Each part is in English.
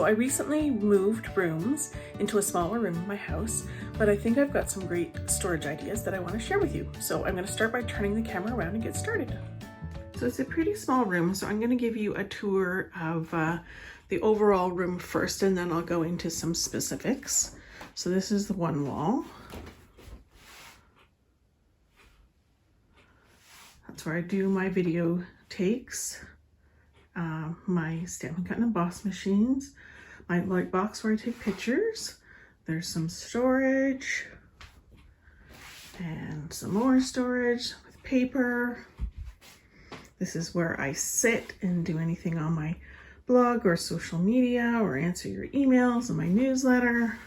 So I recently moved rooms into a smaller room in my house, but I think I've got some great storage ideas that I want to share with you. So I'm going to start by turning the camera around and get started. So it's a pretty small room, so I'm going to give you a tour of the overall room first, and then I'll go into some specifics. So this is the one wall. That's where I do my video takes. My Stampin' Cut and Emboss machines, my light box where I take pictures. There's some storage and some more storage with paper. This is where I sit and do anything on my blog or social media or answer your emails and my newsletter.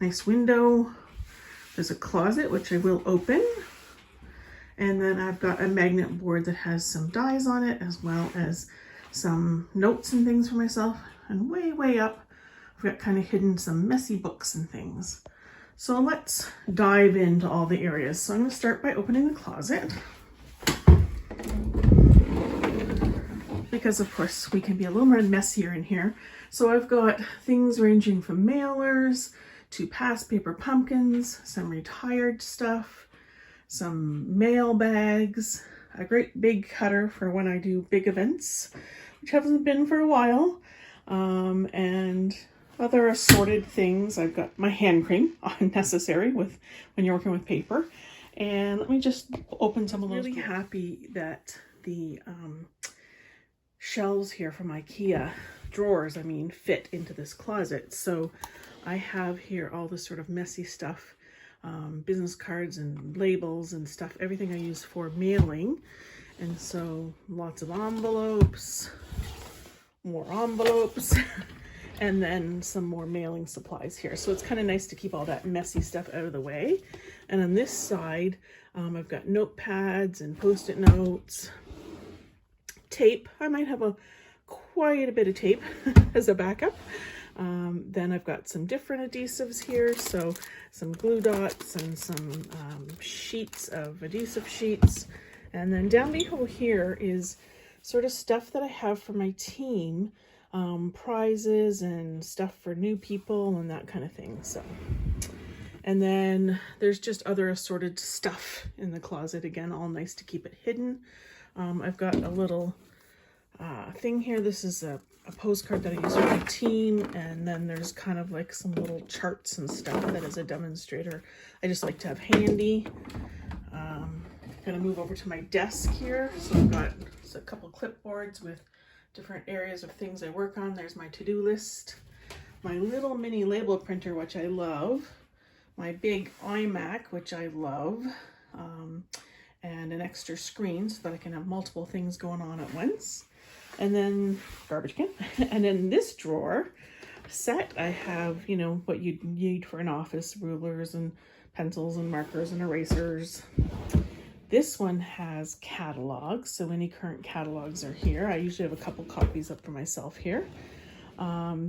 Nice window. There's a closet which I will open. And then I've got a magnet board that has some dies on it, as well as some notes and things for myself. And way up, I've got kind of hidden some messy books and things. So let's dive into all the areas. So I'm going to start by opening the closet, because of course we can be a little more messier in here. So I've got things ranging from mailers to past paper pumpkins, some retired stuff, some mail bags, a great big cutter for when I do big events, which hasn't been for a while, and other assorted things. I've got my hand cream, necessary with when you're working with paper. And let me just open some of those. I'm really happy that the shelves here from Ikea, drawers, fit into this closet. So I have here all this sort of messy stuff, business cards and labels and stuff, everything I use for mailing. And so lots of envelopes, more envelopes, and then some more mailing supplies here. So it's kind of nice to keep all that messy stuff out of the way. And on this side, I've got notepads and Post-it notes, tape. I might have quite a bit of tape as a backup. Then I've got some different adhesives here, so some glue dots and some sheets of adhesive sheets. And then down below here is sort of stuff that I have for my team, prizes and stuff for new people and that kind of thing. So, and then there's just other assorted stuff in the closet. Again, all nice to keep it hidden. I've got a little thing here. This is a postcard that I use for my team, and then there's kind of like some little charts and stuff that as a demonstrator I just like to have handy. Gonna move over to my desk here. So I've got a couple clipboards with different areas of things I work on. There's my to-do list, my little mini label printer, which I love, my big iMac, which I love, and an extra screen so that I can have multiple things going on at once. And then garbage can. And in this drawer set, I have, what you'd need for an office, rulers and pencils and markers and erasers. This one has catalogs, so any current catalogs are here. I usually have a couple copies up for myself here.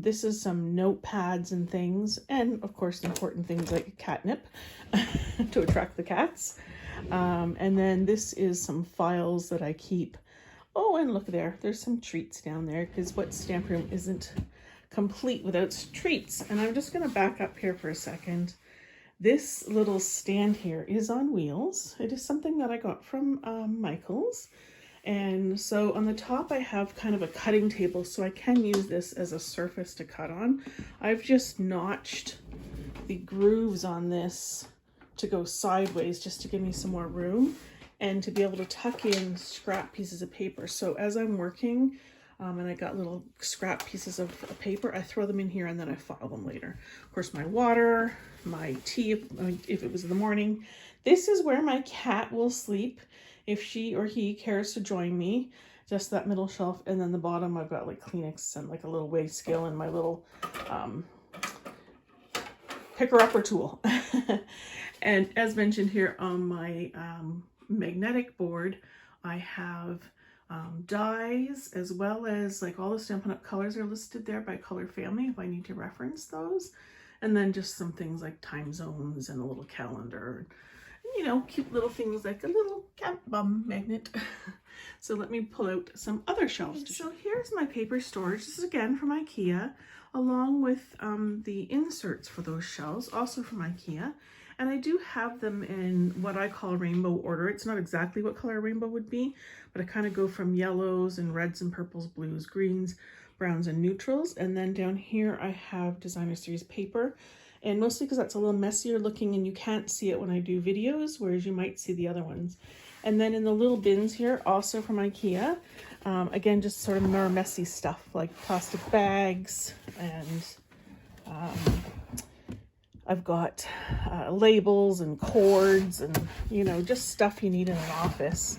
This is some notepads and things, and of course important things like catnip to attract the cats. And then this is some files that I keep. Oh, and look there, there's some treats down there, because what stamp room isn't complete without treats? And I'm just going to back up here for a second. This little stand here is on wheels. It is something that I got from Michael's. And so on the top I have kind of a cutting table, so I can use this as a surface to cut on. I've just notched the grooves on this to go sideways just to give me some more room and to be able to tuck in scrap pieces of paper. So as I'm working, and I got little scrap pieces of paper, I throw them in here and then I file them later. Of course, my water, my tea, if it was in the morning. This is where my cat will sleep if she or he cares to join me. Just that middle shelf, and then the bottom I've got like Kleenex and like a little weigh scale and my little picker-upper tool. And as mentioned here on my magnetic board, I have dies, as well as like all the Stampin' Up colors are listed there by color family if I need to reference those. And then just some things like time zones and a little calendar, cute little things like a little cat bum magnet. So let me pull out some other shelves. So here's my paper storage. This is again from Ikea. along with the inserts for those shelves, also from Ikea. And I do have them in what I call rainbow order. It's not exactly what color rainbow would be, but I kind of go from yellows and reds and purples, blues, greens, browns, and neutrals. And then down here I have Designer Series paper, and mostly because that's a little messier looking and you can't see it when I do videos, whereas you might see the other ones. And then in the little bins here, also from Ikea, again, just sort of more messy stuff like plastic bags, and I've got labels and cords and, you know, just stuff you need in an office.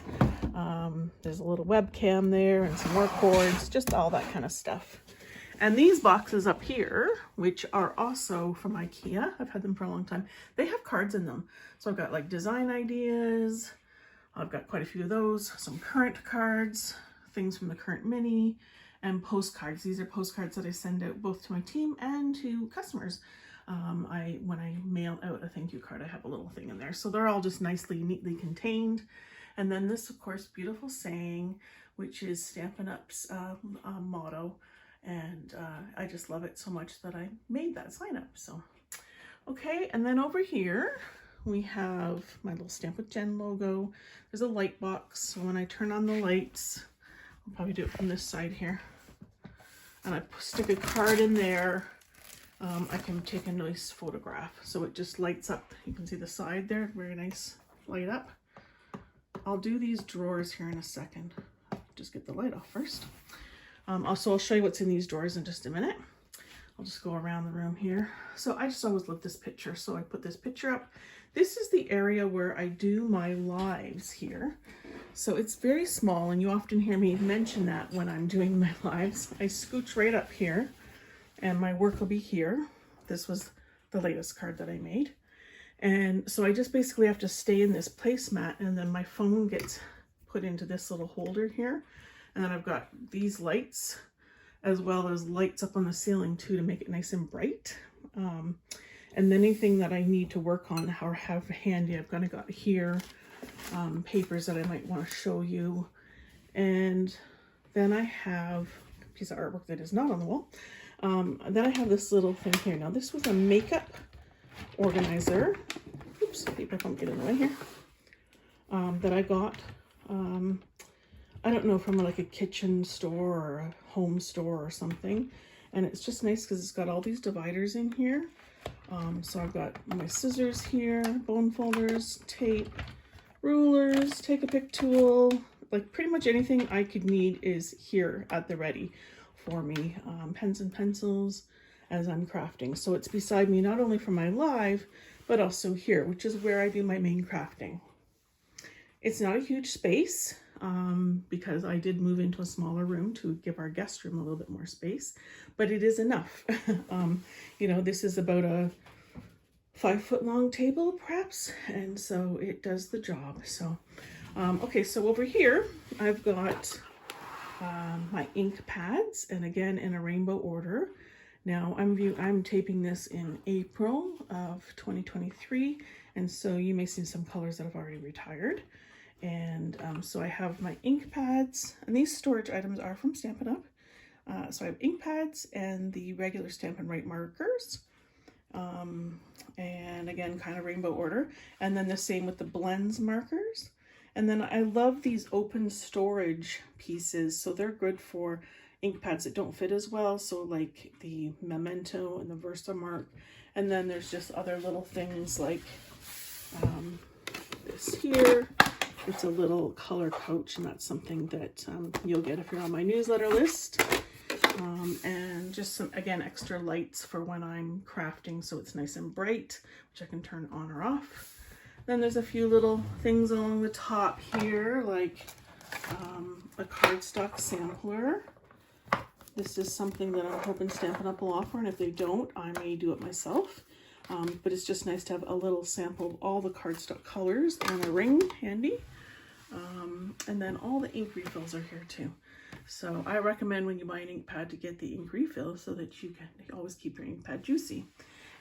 There's a little webcam there and some more cords, just all that kind of stuff. And these boxes up here, which are also from Ikea, I've had them for a long time, they have cards in them. So I've got like design ideas, I've got quite a few of those, some current cards, things from the current mini, and postcards. These are postcards that I send out both to my team and to customers. When I mail out a thank you card, I have a little thing in there. So they're all just nicely, neatly contained. And then this, of course, beautiful saying, which is Stampin' Up's motto. And I just love it so much that I made that sign up. So, okay. And then over here, we have my little Stamp with Jenn logo. There's a light box. So when I turn on the lights, I'll probably do it from this side here. And I stick a card in there. I can take a nice photograph. So it just lights up. You can see the side there, very nice light up. I'll do these drawers here in a second. Just get the light off first. Also, I'll show you what's in these drawers in just a minute. I'll just go around the room here. So I just always love this picture. So I put this picture up. This is the area where I do my lives here. So it's very small, and you often hear me mention that when I'm doing my lives. I scooch right up here, and my work will be here. This was the latest card that I made. And so I just basically have to stay in this placemat, and then my phone gets put into this little holder here. And then I've got these lights, as well as lights up on the ceiling too, to make it nice and bright. And then anything that I need to work on or have handy, I've kind of got here, papers that I might want to show you. And then I have a piece of artwork that is not on the wall. Then I have this little thing here. Now this was a makeup organizer. Oops, paper won't get in the way here. That I got, I don't know, from like a kitchen store or a home store or something. And it's just nice because it's got all these dividers in here. So I've got my scissors here, bone folders, tape, rulers, take a pick tool, like pretty much anything I could need is here at the ready for me. Pens and pencils as I'm crafting. So it's beside me not only for my live, but also here, which is where I do my main crafting. It's not a huge space because I did move into a smaller room to give our guest room a little bit more space, but it is enough. You know, this is about a 5-foot long table perhaps, and so it does the job. So okay, so over here I've got my ink pads, and again in a rainbow order. Now I'm taping this in April of 2023, and so you may see some colors that have already retired. And so I have my ink pads, and these storage items are from Stampin' Up. So I have ink pads and the regular Stampin' Write markers. And again, kind of rainbow order. And then the same with the blends markers. And then I love these open storage pieces. So they're good for ink pads that don't fit as well. So like the Memento and the Versamark. And then there's just other little things like this here. It's a little color pouch, and that's something that you'll get if you're on my newsletter list. And just some, again, extra lights for when I'm crafting, so it's nice and bright, which I can turn on or off. Then there's a few little things along the top here, like a cardstock sampler. This is something that I'm hoping Stampin' Up will offer, and if they don't, I may do it myself. But it's just nice to have a little sample of all the cardstock colors and a ring handy. And then all the ink refills are here too. So I recommend when you buy an ink pad to get the ink refill so that you can always keep your ink pad juicy.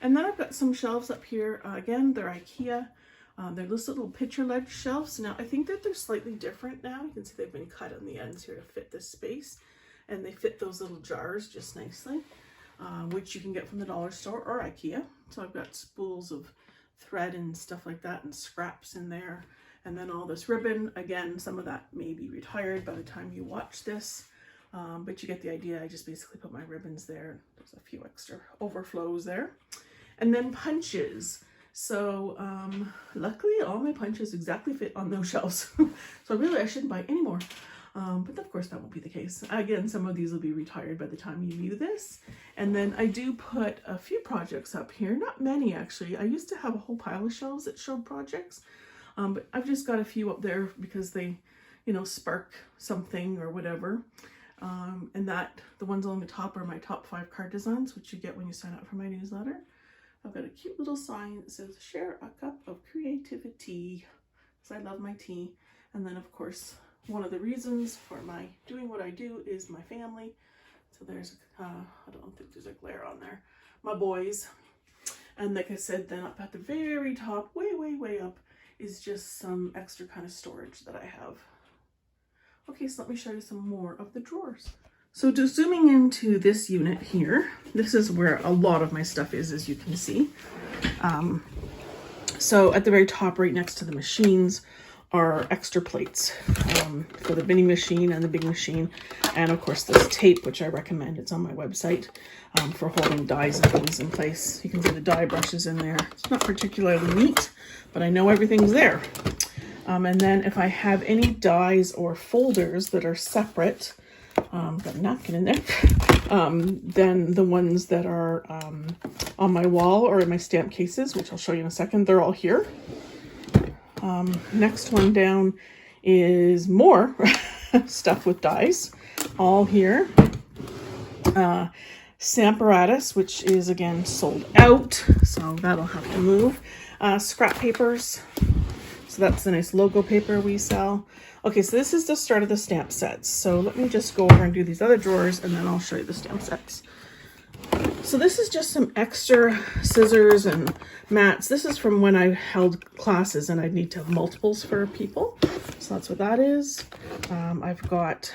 And then I've got some shelves up here. Again, they're Ikea. They're those little picture ledge shelves. Now I think that they're slightly different now. You can see they've been cut on the ends here to fit this space, and they fit those little jars just nicely. which you can get from the dollar store or Ikea. So I've got spools of thread and stuff like that and scraps in there. And then all this ribbon, again, some of that may be retired by the time you watch this, but you get the idea. I just basically put my ribbons there. There's a few extra overflows there. And then punches. So luckily all my punches exactly fit on those shelves. So really I shouldn't buy any more. But of course that won't be the case. Again, some of these will be retired by the time you view this. And then I do put a few projects up here. Not many actually. I used to have a whole pile of shelves that showed projects. But I've just got a few up there because they, you know, spark something or whatever. And that the ones on the top are my top 5 card designs, which you get when you sign up for my newsletter. I've got a cute little sign that says, share a cup of creativity, because I love my tea. And then of course, one of the reasons for my doing what I do is my family. So there's, I don't think there's a glare on there, my boys. And like I said, then up at the very top, way up, is just some extra kind of storage that I have. Okay, so let me show you some more of the drawers. So just zooming into this unit here, this is where a lot of my stuff is, as you can see. So at the very top, right next to the machines, are extra plates for the mini machine and the big machine. And of course this tape, which I recommend, it's on my website, for holding dies and things in place. You can see the die brushes in there. It's not particularly neat, but I know everything's there. And then if I have any dies or folders that are separate, got a napkin in there, then the ones that are on my wall or in my stamp cases, which I'll show you in a second, they're all here. Next one down is more stuff with dies, all here. Stamparatus, which is again sold out, so that'll have to move. Scrap papers, so that's the nice logo paper we sell. Okay, so this is the start of the stamp sets. So let me just go over and do these other drawers and then I'll show you the stamp sets. So this is just some extra scissors and mats. This is from when I held classes and I'd need to have multiples for people. So that's what that is. I've got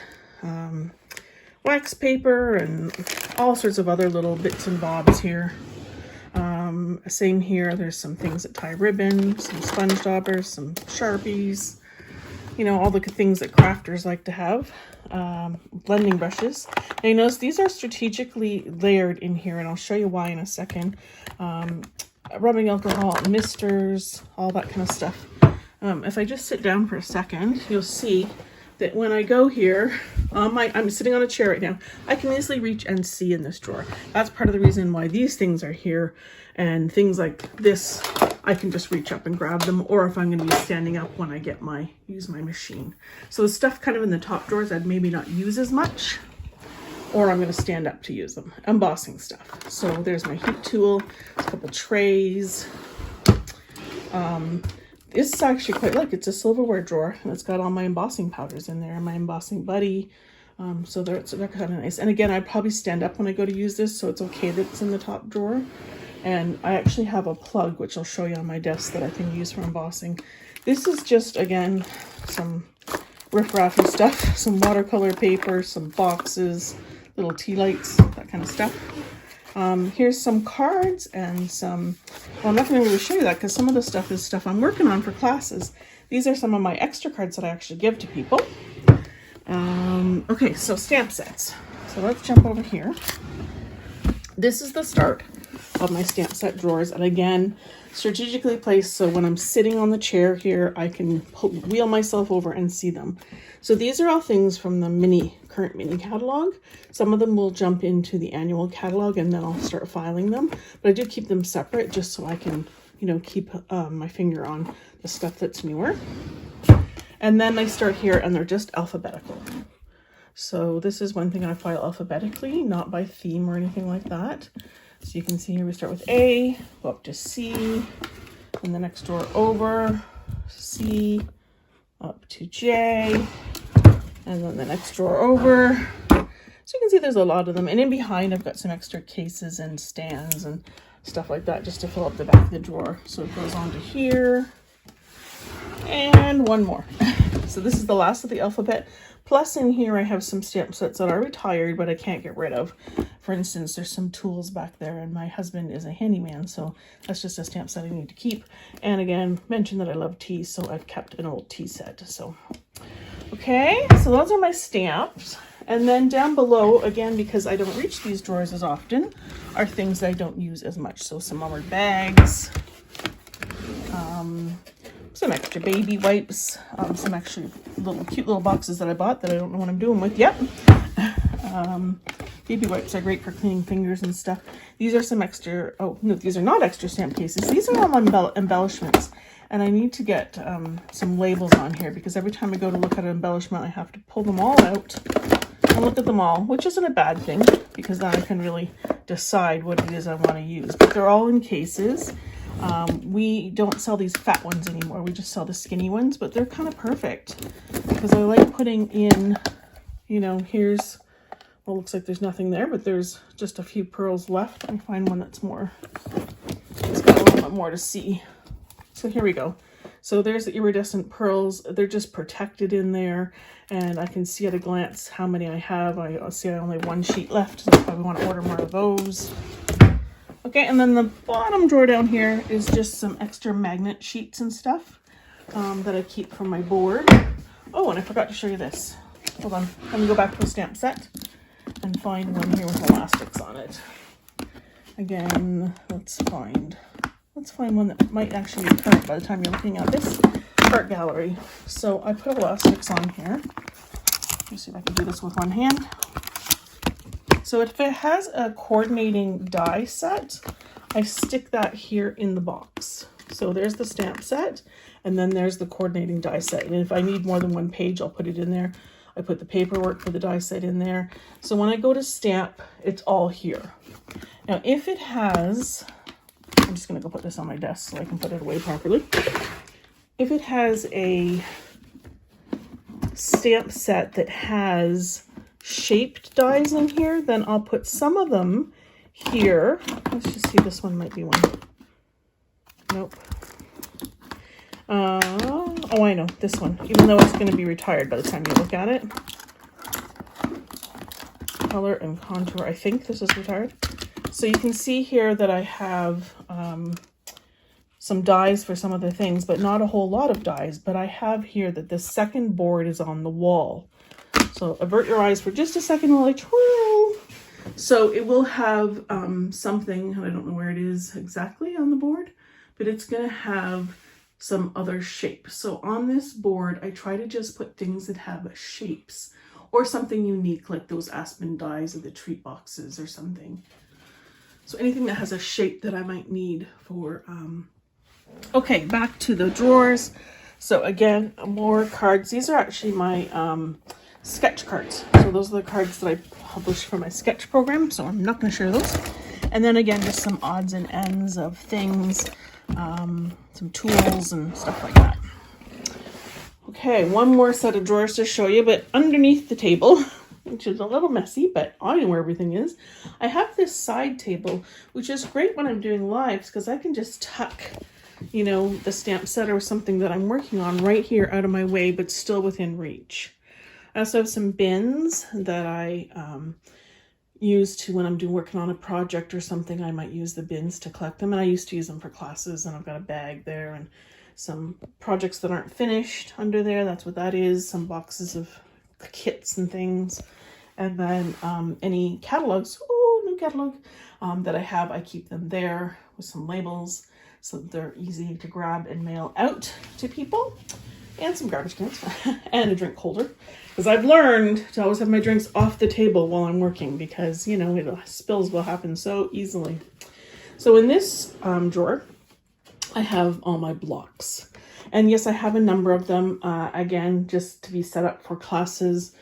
wax paper and all sorts of other little bits and bobs here. Same here, there's some things that tie ribbon, some sponge daubers, some Sharpies, you know, all the things that crafters like to have. Blending brushes. Now you notice these are strategically layered in here, and I'll show you why in a second. Rubbing alcohol, misters, all that kind of stuff. If I just sit down for a second, you'll see that when I go here, I'm sitting on a chair right now, I can easily reach and see in this drawer. That's part of the reason why these things are here, and things like this, I can just reach up and grab them, or if I'm going to be standing up when I use my machine. So the stuff kind of in the top drawers I'd maybe not use as much, or I'm going to stand up to use them. Embossing stuff. So there's my heat tool, a couple trays. This is actually quite like, it's a silverware drawer, and it's got all my embossing powders in there, my embossing buddy. So they're kind of nice. And again, I'd probably stand up when I go to use this, so it's okay that it's in the top drawer. And I actually have a plug, which I'll show you on my desk, that I can use for embossing. This is just, again, some riff-raffy stuff, some watercolor paper, some boxes, little tea lights, that kind of stuff. Here's some cards and some, well, I'm not going to really show you that because some of the stuff is stuff I'm working on for classes. These are some of my extra cards that I actually give to people. Okay, so stamp sets. So let's jump over here. This is the start of my stamp set drawers, and again, strategically placed so when I'm sitting on the chair here, I can wheel myself over and see them. So these are all things from the current mini catalog. Some of them will jump into the annual catalog and then I'll start filing them, but I do keep them separate just so I can, you know, keep my finger on the stuff that's newer. And then I start here and they're just alphabetical. So this is one thing I file alphabetically, not by theme or anything like that. So you can see here we start with A, go up to C, and the next drawer over, C, up to J, and then the next drawer over. So you can see there's a lot of them. And in behind, I've got some extra cases and stands and stuff like that just to fill up the back of the drawer. So it goes on to here, and one more. So this is the last of the alphabet. Plus in here I have some stamp sets that are retired, but I can't get rid of. For instance, there's some tools back there, and my husband is a handyman, so that's just a stamp set I need to keep. And again, mentioned that I love tea, so I've kept an old tea set. So, okay, so those are my stamps. And then down below, again, because I don't reach these drawers as often, are things that I don't use as much. So some armored bags, some extra baby wipes, some actually cute little boxes that I bought that I don't know what I'm doing with yet. Baby wipes are great for cleaning fingers and stuff. These are some extra, oh no, these are not extra stamp cases. These are all embellishments. And I need to get some labels on here, because every time I go to look at an embellishment, I have to pull them all out and look at them all, which isn't a bad thing, because then I can really decide what it is I want to use. But they're all in cases. We don't sell these fat ones anymore. We just sell the skinny ones, but they're kind of perfect because I like putting in, you know, here's, well, looks like there's nothing there, but there's just a few pearls left. Let me find one that's more, it's got a little bit more to see. So here we go. So there's the iridescent pearls. They're just protected in there, and I can see at a glance how many I have. I see I only have one sheet left, so I probably want to order more of those. Okay, and then the bottom drawer down here is just some extra magnet sheets and stuff that I keep from my board. Oh, and I forgot to show you this. Hold on, let me go back to the stamp set and find one here with elastics on it. Again, let's find one that might actually be current by the time you're looking at this art gallery. So I put elastics on here. Let me see if I can do this with one hand. So if it has a coordinating die set, I stick that here in the box. So there's the stamp set, and then there's the coordinating die set. And if I need more than one page, I'll put it in there. I put the paperwork for the die set in there. So when I go to stamp, it's all here. Now, if it has, I'm just gonna go put this on my desk so I can put it away properly. If it has a stamp set that has shaped dies in here, then I'll put some of them here. Let's just see, this one might be one. Nope. Oh, I know, this one, even though it's going to be retired by the time you look at it. Color and contour, I think this is retired. So you can see here that I have some dies for some of the things, but not a whole lot of dies. But I have here that the second board is on the wall. So avert your eyes for just a second while I twirl. So it will have something, I don't know where it is exactly on the board, but it's going to have some other shape. So on this board, I try to just put things that have shapes or something unique, like those aspen dies or the treat boxes or something. So anything that has a shape that I might need for, okay, back to the drawers. So again, more cards. These are actually my sketch cards. So those are the cards that I published for my sketch program. So I'm not going to share those. And then again, just some odds and ends of things, some tools and stuff like that. Okay, one more set of drawers to show you, but underneath the table, which is a little messy, but I know where everything is, I have this side table, which is great when I'm doing lives because I can just tuck, you know, the stamp set or something that I'm working on right here out of my way, but still within reach. I also have some bins that I use to, when I'm working on a project or something, I might use the bins to collect them. And I used to use them for classes, and I've got a bag there and some projects that aren't finished under there. That's what that is. Some boxes of kits and things. And then any catalogs, oh, new catalog, that I have, I keep them there with some labels so that they're easy to grab and mail out to people. And some garbage cans and a drink holder, because I've learned to always have my drinks off the table while I'm working, because, you know, spills will happen so easily. So in this drawer, I have all my blocks. And yes, I have a number of them, again, just to be set up for classes,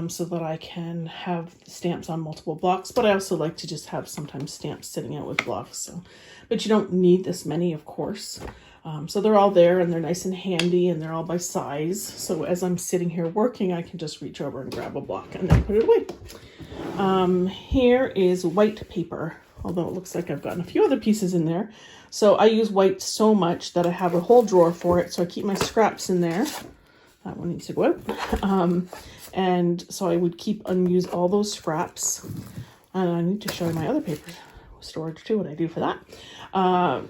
so that I can have stamps on multiple blocks. But I also like to just have sometimes stamps sitting out with blocks. So, but you don't need this many, of course. So they're all there and they're nice and handy and they're all by size. So as I'm sitting here working, I can just reach over and grab a block and then put it away. Here is white paper, although it looks like I've gotten a few other pieces in there. So I use white so much that I have a whole drawer for it. So I keep my scraps in there. That one needs to go out. And so I would keep unused all those scraps. And I need to show you my other paper storage too, what I do for that.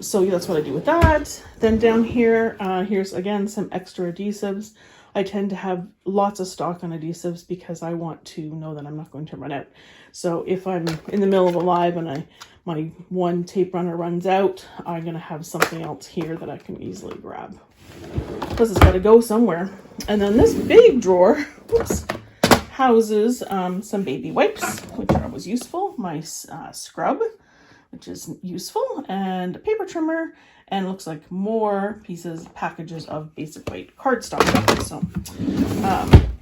So that's what I do with that. Then down here, here's again some extra adhesives. I tend to have lots of stock on adhesives because I want to know that I'm not going to run out. So if I'm in the middle of a live and my one tape runner runs out, I'm going to have something else here that I can easily grab. Plus it's got to go somewhere. And then this big drawer, whoops, houses some baby wipes, which are always useful. My scrub, which is useful, and a paper trimmer, and it looks like more packages of basic white cardstock. So,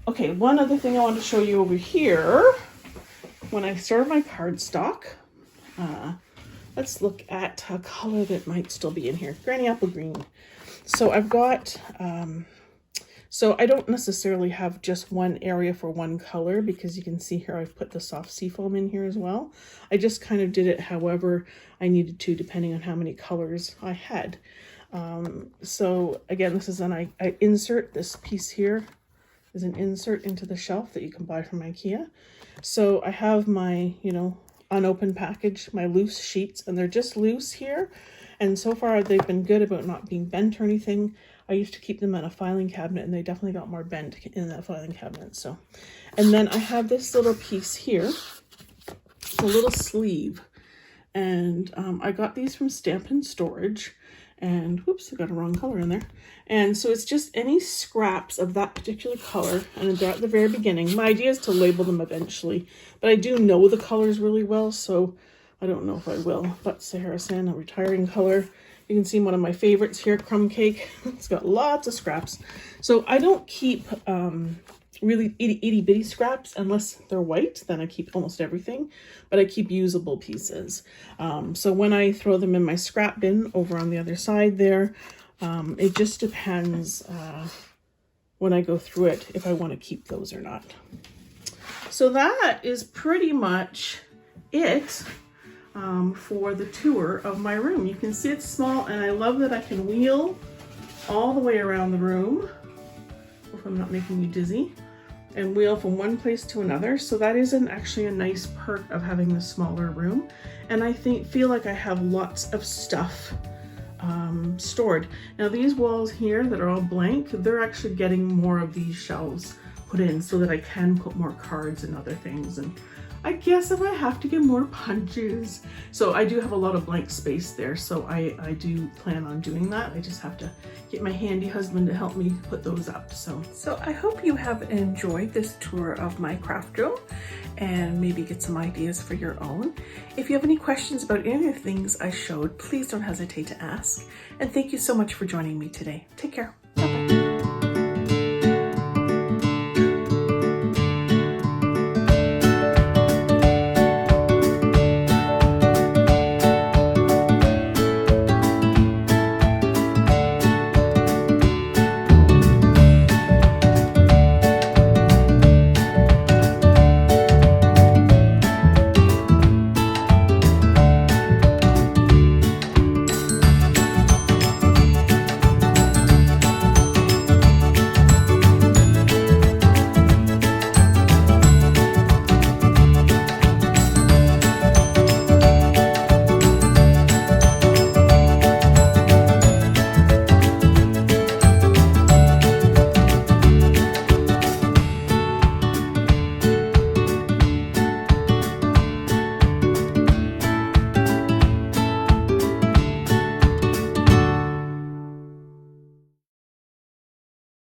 okay, one other thing I want to show you over here. When I started my cardstock, let's look at a color that might still be in here. Granny apple green. So I've got, so I don't necessarily have just one area for one color, because you can see here I've put the soft seafoam in here as well. I just kind of did it however I needed to, depending on how many colors I had. So again, this is I insert this piece here is an insert into the shelf that you can buy from Ikea. So I have my, unopened package, my loose sheets, and they're just loose here. And so far they've been good about not being bent or anything. I used to keep them in a filing cabinet, and they definitely got more bent in that filing cabinet. So, and then I have this little piece here, a little sleeve, and I got these from Stampin' Storage, and whoops, I got a wrong color in there. And so it's just any scraps of that particular color, and they're at the very beginning. My idea is to label them eventually, but I do know the colors really well, so I don't know if I will. But Sahara Sand, a retiring color. You can see one of my favorites here, Crumb Cake. It's got lots of scraps. So I don't keep really itty bitty scraps unless they're white. Then I keep almost everything, but I keep usable pieces. So when I throw them in my scrap bin over on the other side there, it just depends when I go through it if I want to keep those or not. So that is pretty much it. For the tour of my room. You can see it's small, and I love that I can wheel all the way around the room, if I'm not making you dizzy, and wheel from one place to another. So that is actually a nice perk of having the smaller room. And I feel like I have lots of stuff stored. Now these walls here that are all blank, they're actually getting more of these shelves put in so that I can put more cards and other things, and I guess if I have to get more punches. So I do have a lot of blank space there, so I do plan on doing that. I just have to get my handy husband to help me put those up. So I hope you have enjoyed this tour of my craft room and maybe get some ideas for your own. If you have any questions about any of the things I showed, please don't hesitate to ask. And thank you so much for joining me today. Take care. Bye-bye.